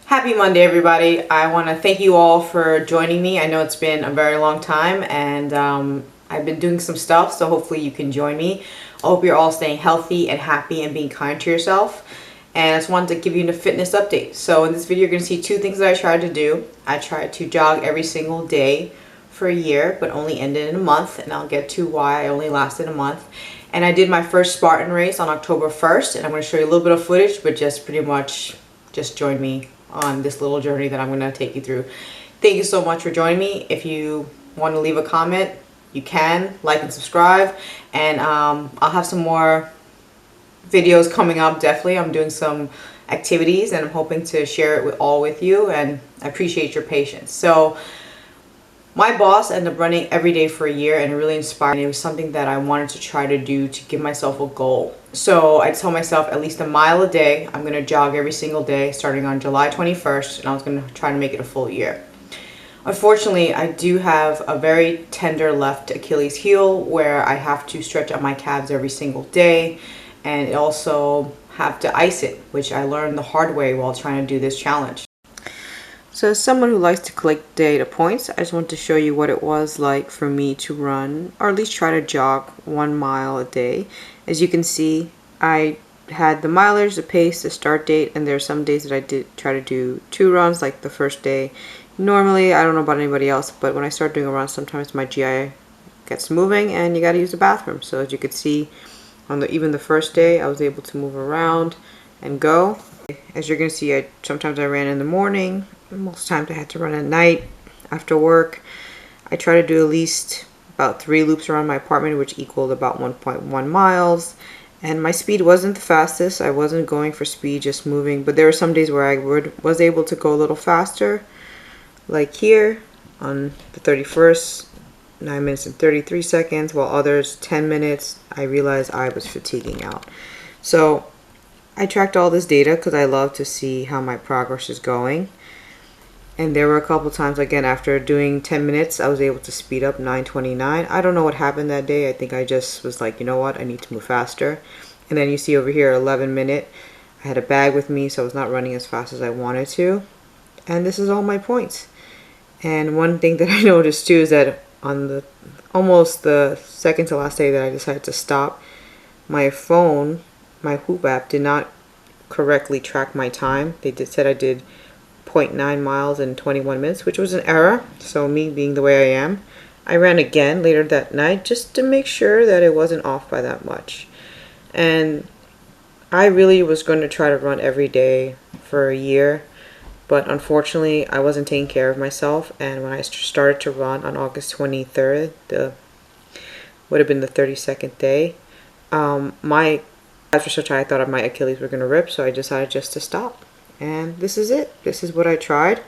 Happy Monday, everybody. I want to thank you all for joining me. I know it's been a very long time and I've been doing some stuff, so hopefully you can join me. I hope you're all staying healthy and happy and being kind to yourself. And I just wanted to give you a fitness update. So in this video, you're going to see two things that I tried to do. I tried to jog every single day for a year, but only ended in a month, and I'll get to why I only lasted a month. And I did my first Spartan race on October 1st, and I'm going to show you a little bit of footage, but just pretty much just join me on this little journey that I'm going to take you through. Thank you so much for joining me. If you want to leave a comment, you can like and subscribe, and I'll have some more videos coming up. Definitely, I'm doing some activities and I'm hoping to share it with you, and I appreciate your patience. So my boss ended up running every day for a year, and it really inspired me. It was something that I wanted to try to do to give myself a goal. So I told myself at least a mile a day. I'm going to jog every single day starting on July 21st, and I was going to try to make it a full year. Unfortunately, I do have a very tender left Achilles heel where I have to stretch out my calves every single day, and also have to ice it, which I learned the hard way while trying to do this challenge. So as someone who likes to collect data points, I just want to show you what it was like for me to run, or at least try to jog 1 mile a day. As you can see, I had the mileage, the pace, the start date, and there are some days that I did try to do 2 runs, like the first day. Normally, I don't know about anybody else, but when I start doing a run, sometimes my GI gets moving and you got to use the bathroom. So as you could see, on even the first day, I was able to move around and go. As you're going to see, sometimes I ran in the morning. Most times I had to run at night after work. I try to do at least about 3 loops around my apartment, which equaled about 1.1 miles. And my speed wasn't the fastest. I wasn't going for speed, just moving. But there were some days where I was able to go a little faster. Like here on the 31st, 9 minutes and 33 seconds, while others 10 minutes. I realized I was fatiguing out. So I tracked all this data because I love to see how my progress is going. And there were a couple times, again, after doing 10 minutes, I was able to speed up 9:29. I don't know what happened that day. I think I just was like, you know what, I need to move faster. And then you see over here, 11 minute. I had a bag with me, so I was not running as fast as I wanted to. And this is all my points. And one thing that I noticed too is that on almost the second to last day that I decided to stop, my phone, my Whoop app, did not correctly track my time. They said I did 0.9 miles in 21 minutes, which was an error. So me being the way I am, I ran again later that night just to make sure that it wasn't off by that much. And I really was going to try to run every day for a year. But unfortunately, I wasn't taking care of myself, and when I started to run on August 23rd, would have been the 32nd day, my calves were so tight I thought my Achilles were going to rip, so I decided just to stop. And this is it. This is what I tried,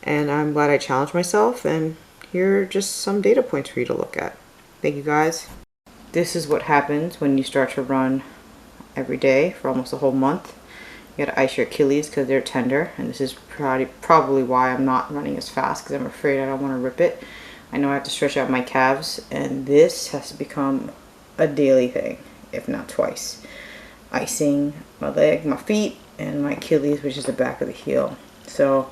and I'm glad I challenged myself, and here are just some data points for you to look at. Thank you, guys. This is what happens when you start to run every day for almost a whole month. You gotta ice your Achilles because they're tender, and this is probably why I'm not running as fast, because I'm afraid I don't want to rip it. I know I have to stretch out my calves, and this has to become a daily thing, if not twice. Icing my leg, my feet, and my Achilles, which is the back of the heel. So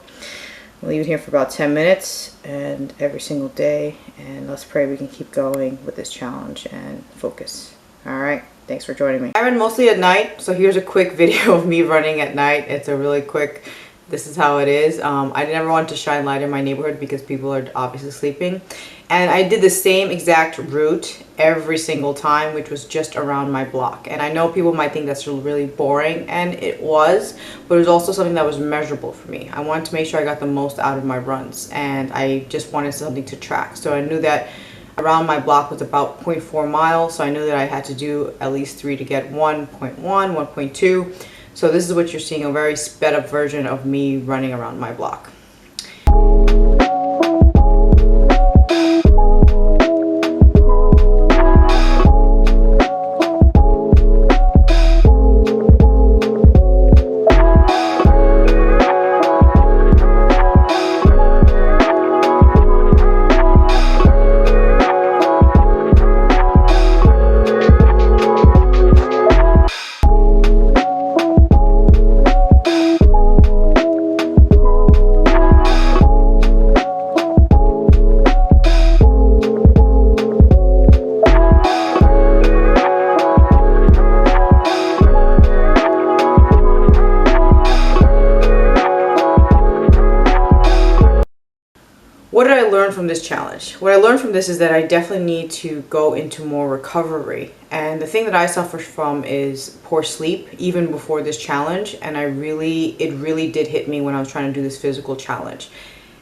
we'll leave it here for about 10 minutes, and every single day, and let's pray we can keep going with this challenge and focus. All right. Thanks for joining me. I run mostly at night, so here's a quick video of me running at night. It's a really quick, this is how it is. I never wanted to shine light in my neighborhood because people are obviously sleeping. And I did the same exact route every single time, which was just around my block. And I know people might think that's really boring, and it was, but it was also something that was measurable for me. I wanted to make sure I got the most out of my runs, and I just wanted something to track. So I knew that around my block was about 0.4 miles, so I knew that I had to do at least 3 to get 1.1, 1.2. So this is what you're seeing, a very sped up version of me running around my block. what did I learn from this challenge? What I learned from this is that I definitely need to go into more recovery. And the thing that I suffer from is poor sleep even before this challenge. And it really did hit me when I was trying to do this physical challenge.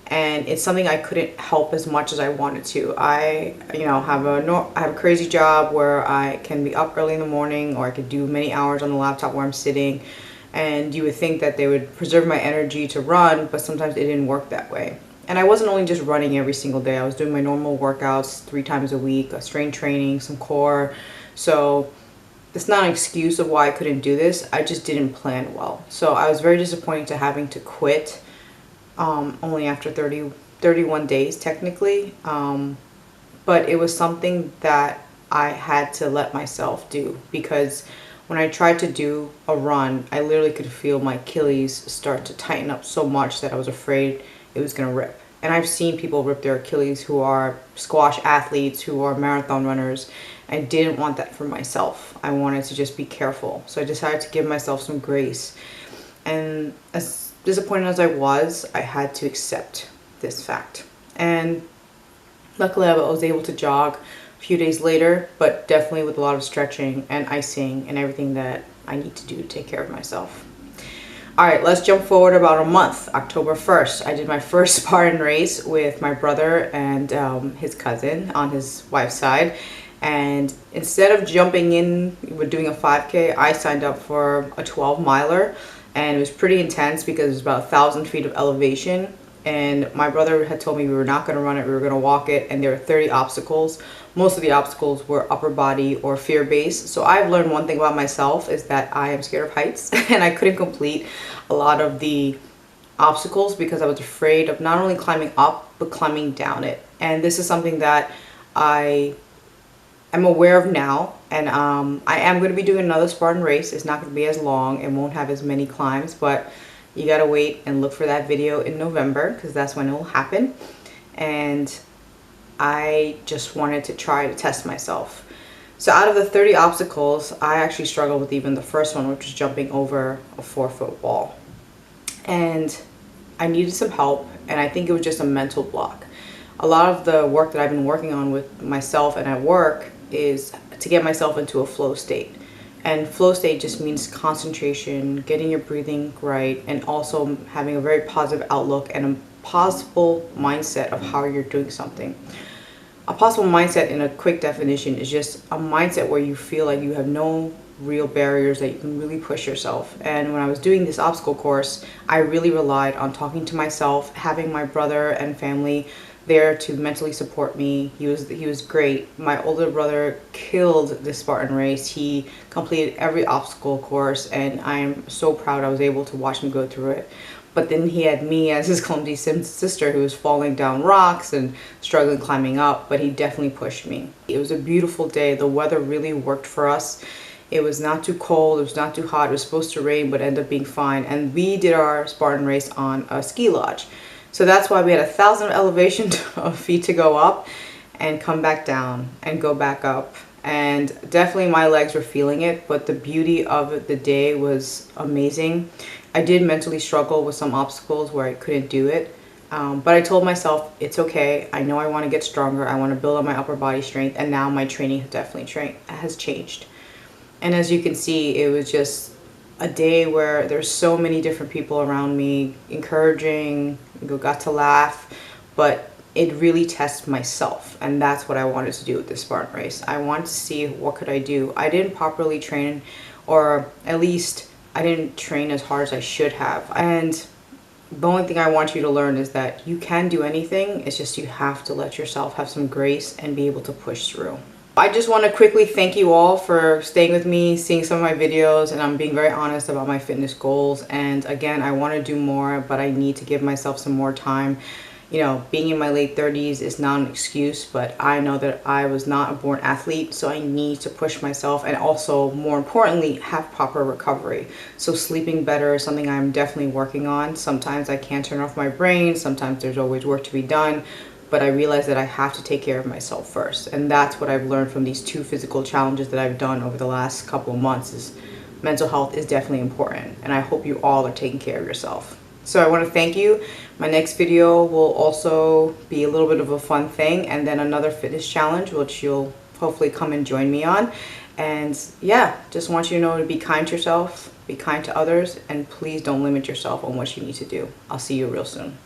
And it's something I couldn't help as much as I wanted to. I have a crazy job where I can be up early in the morning, or I could do many hours on the laptop where I'm sitting. And you would think that they would preserve my energy to run, but sometimes it didn't work that way. And I wasn't only just running every single day. I was doing my normal workouts 3 times a week, a strength training, some core. So it's not an excuse of why I couldn't do this. I just didn't plan well. So I was very disappointed to having to quit only after 31 days technically. But it was something that I had to let myself do, because when I tried to do a run, I literally could feel my Achilles start to tighten up so much that I was afraid it was going to rip. And I've seen people rip their Achilles who are squash athletes, who are marathon runners. I didn't want that for myself. I wanted to just be careful. So I decided to give myself some grace. And as disappointed as I was, I had to accept this fact. And luckily I was able to jog a few days later, but definitely with a lot of stretching and icing and everything that I need to do to take care of myself. All right, let's jump forward about a month. October 1st, I did my first Spartan race with my brother and his cousin on his wife's side. And instead of jumping in with doing a 5K, I signed up for a 12 miler. And it was pretty intense because it was about 1,000 feet of elevation. And my brother had told me we were not going to run it, we were going to walk it. And there were 30 obstacles. Most of the obstacles were upper body or fear-based. So I've learned one thing about myself is that I am scared of heights. And I couldn't complete a lot of the obstacles because I was afraid of not only climbing up, but climbing down it. And this is something that I am aware of now. And I am going to be doing another Spartan race. It's not going to be as long. It won't have as many climbs, but you got to wait and look for that video in November, because that's when it will happen. And I just wanted to try to test myself. So out of the 30 obstacles, I actually struggled with even the first one, which was jumping over a 4-foot wall. And I needed some help, and I think it was just a mental block. A lot of the work that I've been working on with myself and at work is to get myself into a flow state. And flow state just means concentration, getting your breathing right, and also having a very positive outlook and a possible mindset of how you're doing something. A possible mindset, in a quick definition, is just a mindset where you feel like you have no real barriers, that you can really push yourself. And when I was doing this obstacle course, I really relied on talking to myself, having my brother and family there to mentally support me. He was great. My older brother killed this Spartan race. He completed every obstacle course, and I am so proud I was able to watch him go through it. But then he had me as his clumsy sister who was falling down rocks and struggling climbing up, but he definitely pushed me. It was a beautiful day. The weather really worked for us. It was not too cold, it was not too hot. It was supposed to rain, but ended up being fine. And we did our Spartan race on a ski lodge. So that's why we had 1,000 elevation of feet to go up and come back down and go back up. And definitely my legs were feeling it, but the beauty of the day was amazing. I did mentally struggle with some obstacles where I couldn't do it. But I told myself, it's okay. I know I want to get stronger. I want to build up my upper body strength. And now my training has changed. And as you can see, it was just a day where there's so many different people around me, encouraging, got to laugh, but it really tests myself. And that's what I wanted to do with this Spartan race. I wanted to see what could I do. I didn't properly train, or at least I didn't train as hard as I should have. And the only thing I want you to learn is that you can do anything. It's just you have to let yourself have some grace and be able to push through. I just want to quickly thank you all for staying with me, seeing some of my videos, and I'm being very honest about my fitness goals. And again, I want to do more, but I need to give myself some more time. You know, being in my late 30s is not an excuse, but I know that I was not a born athlete, so I need to push myself, and also, more importantly, have proper recovery. So sleeping better is something I'm definitely working on. Sometimes I can't turn off my brain, sometimes there's always work to be done, but I realize that I have to take care of myself first. And that's what I've learned from these 2 physical challenges that I've done over the last couple of months, is mental health is definitely important. And I hope you all are taking care of yourself. So I want to thank you. My next video will also be a little bit of a fun thing, and then another fitness challenge, which you'll hopefully come and join me on. And yeah, just want you to know to be kind to yourself, be kind to others, and please don't limit yourself on what you need to do. I'll see you real soon.